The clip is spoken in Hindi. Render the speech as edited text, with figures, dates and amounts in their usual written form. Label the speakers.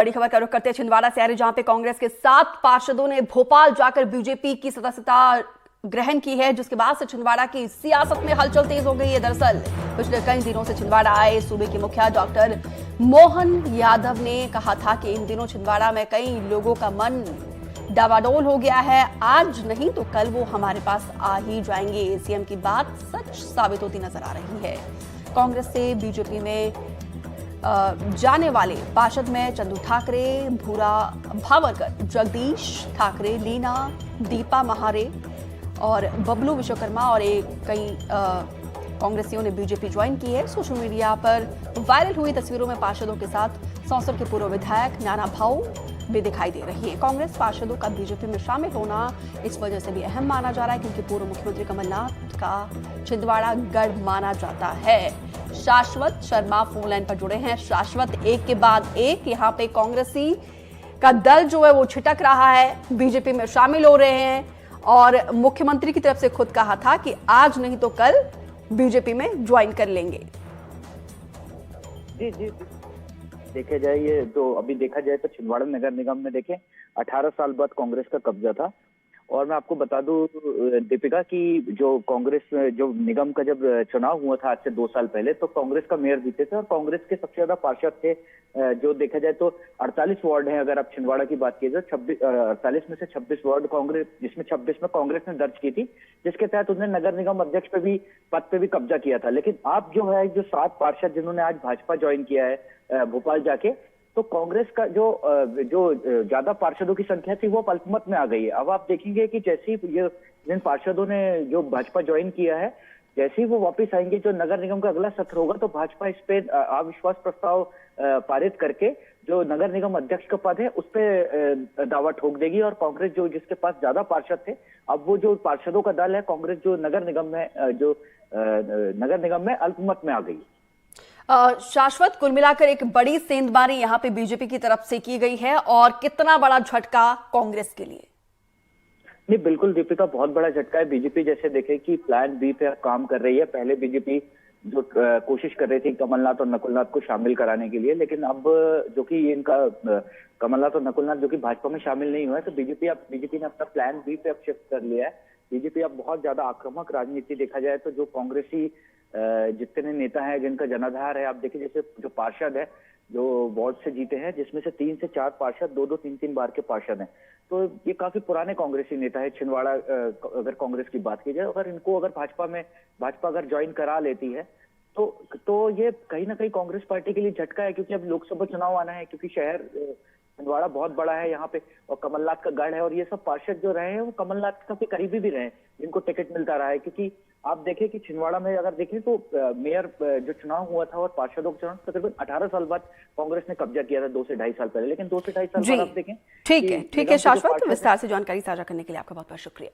Speaker 1: बड़ी खबर का रुख करते हैं छिंदवाड़ा से आ रही, जहां पे कांग्रेस के 7 पार्षदों ने भोपाल जाकर बीजेपी की सदस्यता ग्रहण की है, जिसके बाद से छिंदवाड़ा की सियासत में हलचल तेज हो गई है। दरअसल पिछले कई दिनों से छिंदवाड़ा आए सूबे के मुखिया डॉक्टर मोहन यादव ने कहा था कि इन दिनों छिंदवाड़ा में कई लोगों का मन डावाडोल हो गया है, आज नहीं तो कल वो हमारे पास आ ही जाएंगे। सीएम की बात सच साबित होती नजर आ रही है। कांग्रेस से बीजेपी में जाने वाले पार्षद में चंदू ठाकरे, भूरा भावरकर, जगदीश ठाकरे, लीना, दीपा महारे और बबलू विश्वकर्मा और कई कांग्रेसियों ने बीजेपी ज्वाइन की है। सोशल मीडिया पर वायरल हुई तस्वीरों में पार्षदों के साथ सौंसर के पूर्व विधायक नाना भाऊ भी दिखाई दे रही है। कांग्रेस पार्षदों का बीजेपी में शामिल होना इस वजह से भी अहम माना जा रहा है, क्योंकि पूर्व मुख्यमंत्री कमलनाथ का छिंदवाड़ा गढ़ माना जाता है। शाश्वत शर्मा फोन लाइन पर जुड़े हैं। शाश्वत, एक के बाद एक यहाँ पे कांग्रेसी का दल जो है वो छिटक रहा है, बीजेपी में शामिल हो रहे हैं और मुख्यमंत्री की तरफ से खुद कहा था कि आज नहीं तो कल बीजेपी में ज्वाइन कर लेंगे।
Speaker 2: जी जी देखे जाए, ये तो अभी देखा जाए तो छिंदवाड़ा नगर निगम में देखें 18 साल बाद कांग्रेस का कब्जा था। और मैं आपको बता दूं दीपिका की जो कांग्रेस जो निगम का जब चुनाव हुआ था आज से 2 साल पहले, तो कांग्रेस का मेयर जीते थे और कांग्रेस के सबसे ज्यादा पार्षद थे। जो देखा जाए तो 48 वार्ड हैं, अगर आप छिंदवाड़ा की बात कीजिए, 48 में से 26 वार्ड कांग्रेस, जिसमें 26 में कांग्रेस ने दर्ज की थी, जिसके तहत उन्होंने नगर निगम अध्यक्ष पे भी पद पे भी कब्जा किया था। लेकिन आप जो है जो 7 पार्षद जिन्होंने आज भाजपा ज्वाइन किया है भोपाल जाके, तो कांग्रेस का जो ज्यादा पार्षदों की संख्या थी वो अल्पमत में आ गई है। अब आप देखेंगे कि जैसे ही ये जिन पार्षदों ने जो भाजपा ज्वाइन किया है, जैसे ही वो वापस आएंगे, जो नगर निगम का अगला सत्र होगा, तो भाजपा इस पे अविश्वास प्रस्ताव पारित करके जो नगर निगम अध्यक्ष का पद है उस पे दावा ठोक देगी। और कांग्रेस जो जिसके पास ज्यादा पार्षद थे, अब वो जो पार्षदों का दल है कांग्रेस, जो नगर निगम में अल्पमत में आ गई।
Speaker 1: शाश्वत, कुल मिलाकर एक बड़ी सेंधमारी यहाँ पे बीजेपी की तरफ से की गई है, और कितना बड़ा झटका कांग्रेस के लिए?
Speaker 2: नहीं, बिल्कुल दीपिका, बहुत बड़ा झटका है। बीजेपी जैसे देखे कि प्लान बी पे काम कर रही है। पहले बीजेपी जो कोशिश कर रही थी कमलनाथ और नकुलनाथ को शामिल कराने के लिए, लेकिन अब जो कि इनका कमलनाथ और नकुलनाथ जो कि भाजपा में शामिल नहीं हुआ है, तो बीजेपी ने अपना प्लान बी पे अब शिफ्ट कर लिया है। बीजेपी अब बहुत ज्यादा आक्रामक राजनीति, देखा जाए तो जो कांग्रेसी जितने नेता हैं जिनका जनाधार है, आप देखिए जैसे जो पार्षद है जो वार्ड से जीते हैं, जिसमें से 3 से 4 पार्षद 2-2, 3-3 बार के पार्षद हैं, तो ये काफी पुराने कांग्रेसी नेता है। छिंदवाड़ा अगर कांग्रेस की बात की जाए, अगर इनको अगर भाजपा अगर ज्वाइन करा लेती है तो ये कहीं ना कहीं कांग्रेस पार्टी के लिए झटका है, क्योंकि अब लोकसभा चुनाव आना है, क्योंकि शहर छिंदवाड़ा बहुत बड़ा है यहाँ पे और कमलनाथ का गढ़ है। और ये सब पार्षद जो रहे हैं वो कमलनाथ के काफी करीबी भी रहे हैं, जिनको टिकट मिलता रहा है। क्योंकि आप देखें कि छिंदवाड़ा में अगर देखें तो मेयर जो चुनाव हुआ था और पार्षदों का चुनाव तकरीबन 18 साल बाद कांग्रेस ने कब्जा किया था, 2 से 2.5 साल पहले। लेकिन 2 से 2.5 साल बाद आप देखें।
Speaker 1: ठीक है शाश्वत, विस्तार से जानकारी साझा करने के लिए आपका बहुत बहुत शुक्रिया।